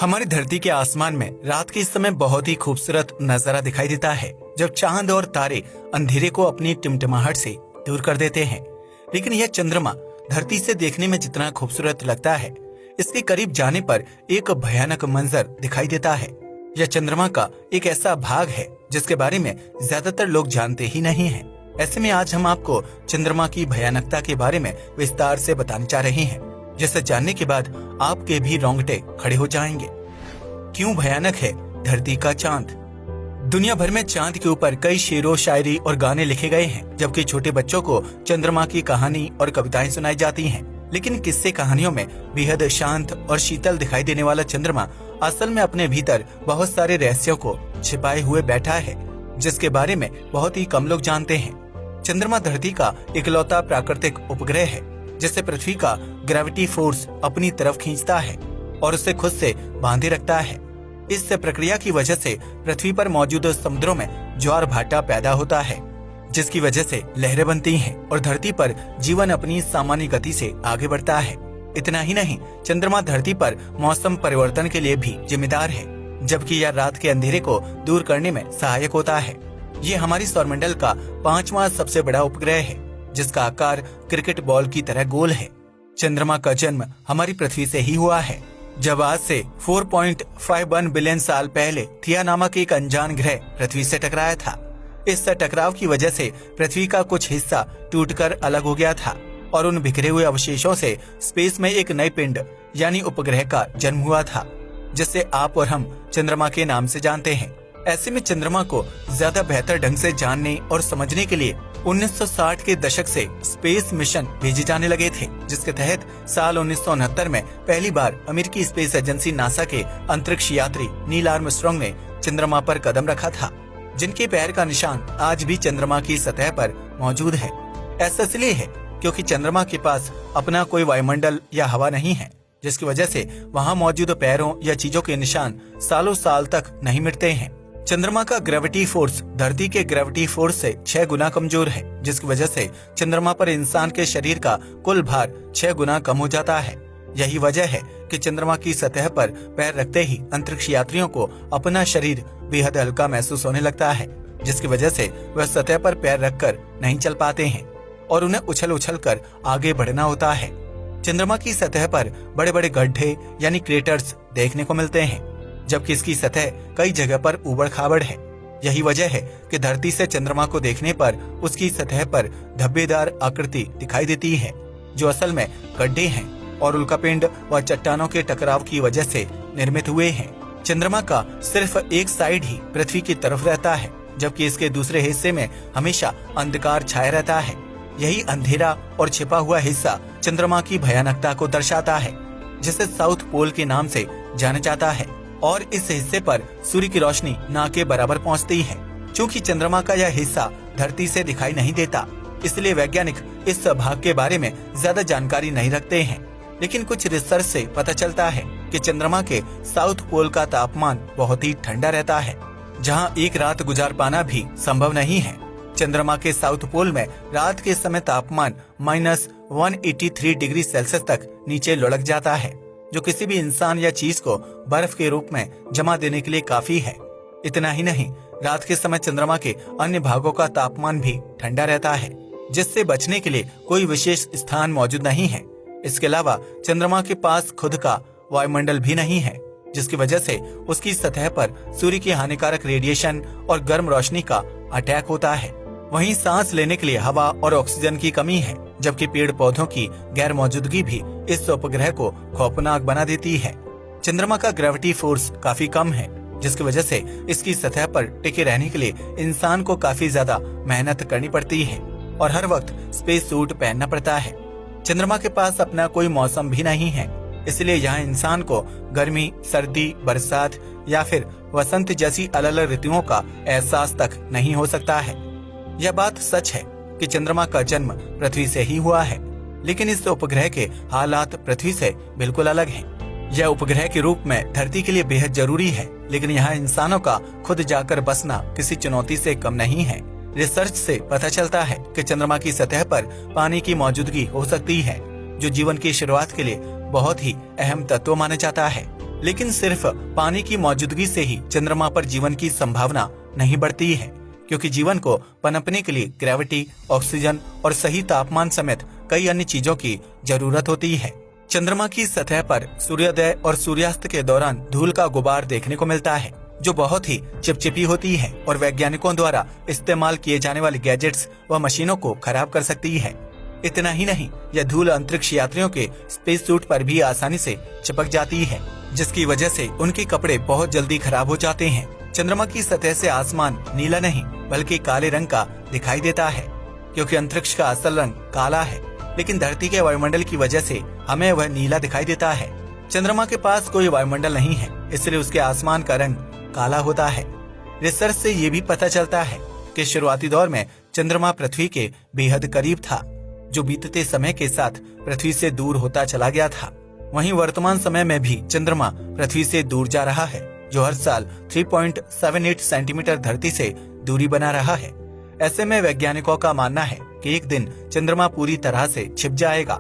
हमारी धरती के आसमान में रात के इस समय बहुत ही खूबसूरत नजारा दिखाई देता है, जब चांद और तारे अंधेरे को अपनी टिमटिमाहट से दूर कर देते हैं। लेकिन यह चंद्रमा धरती से देखने में जितना खूबसूरत लगता है, इसके करीब जाने पर एक भयानक मंजर दिखाई देता है। यह चंद्रमा का एक ऐसा भाग है जिसके बारे में ज्यादातर लोग जानते ही नहीं हैं। ऐसे में आज हम आपको चंद्रमा की भयानकता के बारे में विस्तार से बताने जा रहे हैं, जिसे जानने के बाद आपके भी रोंगटे खड़े हो जाएंगे। क्यों भयानक है धरती का चांद? दुनिया भर में चांद के ऊपर कई शेरों, शायरी और गाने लिखे गए हैं, जबकि छोटे बच्चों को चंद्रमा की कहानी और कविताएं सुनाई जाती हैं। लेकिन किस्से कहानियों में बेहद शांत और शीतल दिखाई देने वाला चंद्रमा असल में अपने भीतर बहुत सारे रहस्यों को छिपाए हुए बैठा है, जिसके बारे में बहुत ही कम लोग जानते हैं। चंद्रमा धरती का इकलौता प्राकृतिक उपग्रह है, जिसे पृथ्वी का ग्रेविटी फोर्स अपनी तरफ खींचता है और उसे खुद से बांधे रखता है। इस प्रक्रिया की वजह से पृथ्वी पर मौजूद समुद्रों में ज्वार भाटा पैदा होता है, जिसकी वजह से लहरें बनती हैं और धरती पर जीवन अपनी सामान्य गति से आगे बढ़ता है। इतना ही नहीं, चंद्रमा धरती पर मौसम परिवर्तन के लिए भी जिम्मेदार है, जबकि यह रात के अंधेरे को दूर करने में सहायक होता है। ये हमारी सौरमंडल का 5वां सबसे बड़ा उपग्रह है, जिसका आकार क्रिकेट बॉल की तरह गोल है। चंद्रमा का जन्म हमारी पृथ्वी से ही हुआ है, जब आज से 4.51 बिलियन साल पहले थिया नामक एक अनजान ग्रह पृथ्वी से टकराया था। इस टकराव की वजह से पृथ्वी का कुछ हिस्सा टूटकर अलग हो गया था और उन बिखरे हुए अवशेषों से स्पेस में एक नई पिंड यानी उपग्रह का जन्म हुआ था, जिसे आप और हम चंद्रमा के नाम से जानते हैं। ऐसे में चंद्रमा को ज्यादा बेहतर ढंग से जानने और समझने के लिए 1960 के दशक से स्पेस मिशन भेजे जाने लगे थे, जिसके तहत साल 1969 में पहली बार अमेरिकी स्पेस एजेंसी नासा के अंतरिक्ष यात्री नील आर्मस्ट्रांग ने चंद्रमा पर कदम रखा था, जिनके पैर का निशान आज भी चंद्रमा की सतह पर मौजूद है। ऐसा इसलिए है क्योंकि चंद्रमा के पास अपना कोई वायुमंडल या हवा नहीं है, जिसकी वजह से वहाँ मौजूद पैरों या चीजों के निशान सालों साल तक नहीं मिटते हैं। चंद्रमा का ग्रेविटी फोर्स धरती के ग्रेविटी फोर्स से 6 गुना कमजोर है, जिसकी वजह से चंद्रमा पर इंसान के शरीर का कुल भार 6 गुना कम हो जाता है। यही वजह है कि चंद्रमा की सतह पर पैर रखते ही अंतरिक्ष यात्रियों को अपना शरीर बेहद हल्का महसूस होने लगता है, जिसकी वजह से वह सतह पर पैर रखकर नहीं चल पाते हैं और उन्हें उछल उछल कर आगे बढ़ना होता है। चंद्रमा की सतह पर बड़े बड़े गड्ढे यानी क्रेटर्स देखने को मिलते हैं, जबकि इसकी सतह कई जगह पर उबड़ खाबड़ है। यही वजह है कि धरती से चंद्रमा को देखने पर उसकी सतह पर धब्बेदार आकृति दिखाई देती है, जो असल में गड्ढे हैं और उल्कापिंड व चट्टानों के टकराव की वजह से निर्मित हुए हैं। चंद्रमा का सिर्फ एक साइड ही पृथ्वी की तरफ रहता है, जबकि इसके दूसरे हिस्से में हमेशा अंधकार छाया रहता है। यही अंधेरा और छिपा हुआ हिस्सा चंद्रमा की भयानकता को दर्शाता है, जिसे साउथ पोल के नाम से जाना जाता है और इस हिस्से पर सूर्य की रोशनी ना के बराबर पहुंचती है। क्योंकि चंद्रमा का यह हिस्सा धरती से दिखाई नहीं देता, इसलिए वैज्ञानिक इस भाग के बारे में ज्यादा जानकारी नहीं रखते हैं। लेकिन कुछ रिसर्च से पता चलता है कि चंद्रमा के साउथ पोल का तापमान बहुत ही ठंडा रहता है, जहां एक रात गुजार पाना भी संभव नहीं है। चंद्रमा के साउथ पोल में रात के समय तापमान -183 डिग्री सेल्सियस तक नीचे लुढ़क जाता है, जो किसी भी इंसान या चीज को बर्फ के रूप में जमा देने के लिए काफी है। इतना ही नहीं, रात के समय चंद्रमा के अन्य भागों का तापमान भी ठंडा रहता है, जिससे बचने के लिए कोई विशेष स्थान मौजूद नहीं है। इसके अलावा चंद्रमा के पास खुद का वायुमंडल भी नहीं है, जिसकी वजह से उसकी सतह पर सूर्य की हानिकारक रेडिएशन और गर्म रोशनी का अटैक होता है। वहीं सांस लेने के लिए हवा और ऑक्सीजन की कमी है, जबकि पेड़ पौधों की गैर मौजूदगी भी इस उपग्रह को खौफनाक बना देती है। चंद्रमा का ग्रेविटी फोर्स काफी कम है, जिसकी वजह से इसकी सतह पर टिके रहने के लिए इंसान को काफी ज्यादा मेहनत करनी पड़ती है और हर वक्त स्पेस सूट पहनना पड़ता है। चंद्रमा के पास अपना कोई मौसम भी नहीं है, इसलिए यहाँ इंसान को गर्मी, सर्दी, बरसात या फिर वसंत जैसी अलग अलग ऋतुओं का एहसास तक नहीं हो सकता है। यह बात सच है कि चंद्रमा का जन्म पृथ्वी से ही हुआ है, लेकिन इस उपग्रह के हालात पृथ्वी से बिल्कुल अलग हैं। यह उपग्रह के रूप में धरती के लिए बेहद जरूरी है, लेकिन यहाँ इंसानों का खुद जाकर बसना किसी चुनौती से कम नहीं है। रिसर्च से पता चलता है कि चंद्रमा की सतह पर पानी की मौजूदगी हो सकती है, जो जीवन की शुरुआत के लिए बहुत ही अहम तत्व माना जाता है। लेकिन सिर्फ पानी की मौजूदगी से ही चंद्रमा पर जीवन की संभावना नहीं बढ़ती है, क्योंकि जीवन को पनपने के लिए ग्रेविटी, ऑक्सीजन और सही तापमान समेत कई अन्य चीजों की जरूरत होती है। चंद्रमा की सतह पर सूर्योदय और सूर्यास्त के दौरान धूल का गुबार देखने को मिलता है, जो बहुत ही चिपचिपी होती है और वैज्ञानिकों द्वारा इस्तेमाल किए जाने वाले गैजेट्स व मशीनों को खराब कर सकती है। इतना ही नहीं, यह धूल अंतरिक्ष यात्रियों के स्पेस सूट पर भी आसानी से चिपक जाती है, जिसकी वजह से उनके कपड़े बहुत जल्दी खराब हो जाते हैं। चंद्रमा की सतह से आसमान नीला नहीं बल्कि काले रंग का दिखाई देता है, क्योंकि अंतरिक्ष का असल रंग काला है, लेकिन धरती के वायुमंडल की वजह से हमें वह नीला दिखाई देता है। चंद्रमा के पास कोई वायुमंडल नहीं है, इसलिए उसके आसमान का रंग काला होता है। रिसर्च से ये भी पता चलता है कि शुरुआती दौर में चंद्रमा पृथ्वी के बेहद करीब था, जो बीतते समय के साथ पृथ्वी से दूर होता चला गया था। वहीं वर्तमान समय में भी चंद्रमा पृथ्वी से दूर जा रहा है, जो हर साल 3.78 सेंटीमीटर धरती से दूरी बना रहा है। ऐसे में वैज्ञानिकों का मानना है कि एक दिन चंद्रमा पूरी तरह से छिप जाएगा,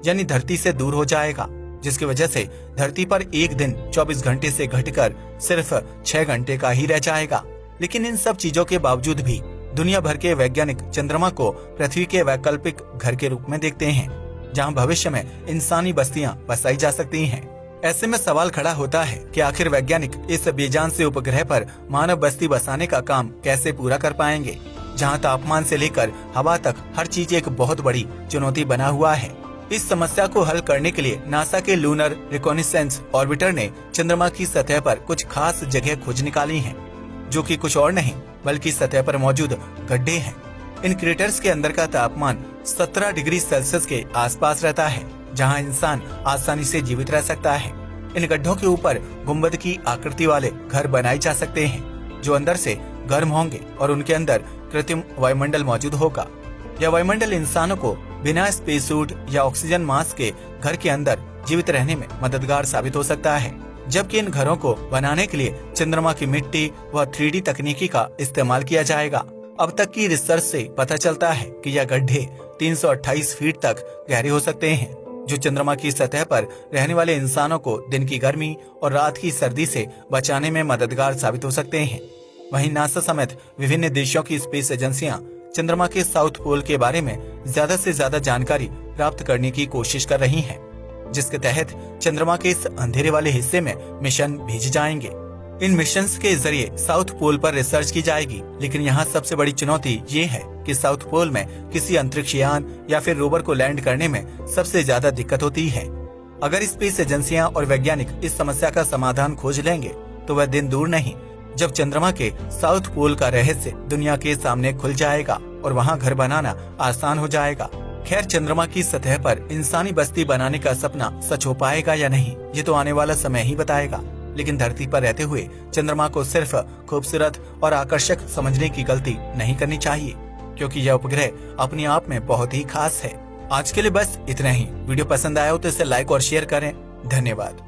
यानी धरती से दूर हो जाएगा, जिसकी वजह से धरती पर एक दिन 24 घंटे से घटकर सिर्फ 6 घंटे का ही रह जाएगा। लेकिन इन सब चीजों के बावजूद भी दुनिया भर के वैज्ञानिक चंद्रमा को पृथ्वी के वैकल्पिक घर के रूप में देखते हैं, जहां भविष्य में इंसानी बस्तियां बसाई जा सकती हैं। ऐसे में सवाल खड़ा होता है कि आखिर वैज्ञानिक इस बेजान से उपग्रह पर मानव बस्ती बसाने का काम कैसे पूरा कर पाएंगे, जहां तापमान से लेकर हवा तक हर चीज एक बहुत बड़ी चुनौती बना हुआ है। इस समस्या को हल करने के लिए नासा के लूनर रिकॉनिसेंस ऑर्बिटर ने चंद्रमा की सतह पर कुछ खास जगह खोज निकाली है, जो कि कुछ और नहीं बल्कि सतह पर मौजूद गड्ढे हैं। इन क्रेटर्स के अंदर का तापमान 17 डिग्री सेल्सियस के आसपास रहता है, जहां इंसान आसानी से जीवित रह सकता है। इन गड्ढों के ऊपर गुंबद की आकृति वाले घर बनाए जा सकते हैं, जो अंदर से गर्म होंगे और उनके अंदर कृत्रिम वायुमंडल मौजूद होगा। यह वायुमंडल इंसानों को बिना स्पेस सूट या ऑक्सीजन मास्क के घर के अंदर जीवित रहने में मददगार साबित हो सकता है, जबकि इन घरों को बनाने के लिए चंद्रमा की मिट्टी व 3D तकनीकी का इस्तेमाल किया जाएगा। अब तक की रिसर्च से पता चलता है कि यह गड्ढे 328 फीट तक गहरे हो सकते हैं, जो चंद्रमा की सतह पर रहने वाले इंसानों को दिन की गर्मी और रात की सर्दी से बचाने में मददगार साबित हो सकते हैं। वहीं नासा समेत विभिन्न देशों की स्पेस एजेंसियां चंद्रमा के साउथ पोल के बारे में ज्यादा से ज्यादा जानकारी प्राप्त करने की कोशिश कर रही हैं, जिसके तहत चंद्रमा के इस अंधेरे वाले हिस्से में मिशन भेजे जाएंगे। इन मिशंस के जरिए साउथ पोल पर रिसर्च की जाएगी, लेकिन यहाँ सबसे बड़ी चुनौती ये है कि साउथ पोल में किसी अंतरिक्ष यान या फिर रोवर को लैंड करने में सबसे ज्यादा दिक्कत होती है। अगर स्पेस एजेंसियां और वैज्ञानिक इस समस्या का समाधान खोज लेंगे तो वह दिन दूर नहीं जब चंद्रमा के साउथ पोल का रहस्य दुनिया के सामने खुल जाएगा और वहाँ घर बनाना आसान हो जाएगा। खैर, चंद्रमा की सतह पर इंसानी बस्ती बनाने का सपना सच हो पाएगा या नहीं, ये तो आने वाला समय ही बताएगा। लेकिन धरती पर रहते हुए चंद्रमा को सिर्फ खूबसूरत और आकर्षक समझने की गलती नहीं करनी चाहिए, क्योंकि यह उपग्रह अपने आप में बहुत ही खास है। आज के लिए बस इतना ही। वीडियो पसंद आया हो तो इसे लाइक और शेयर करें। धन्यवाद।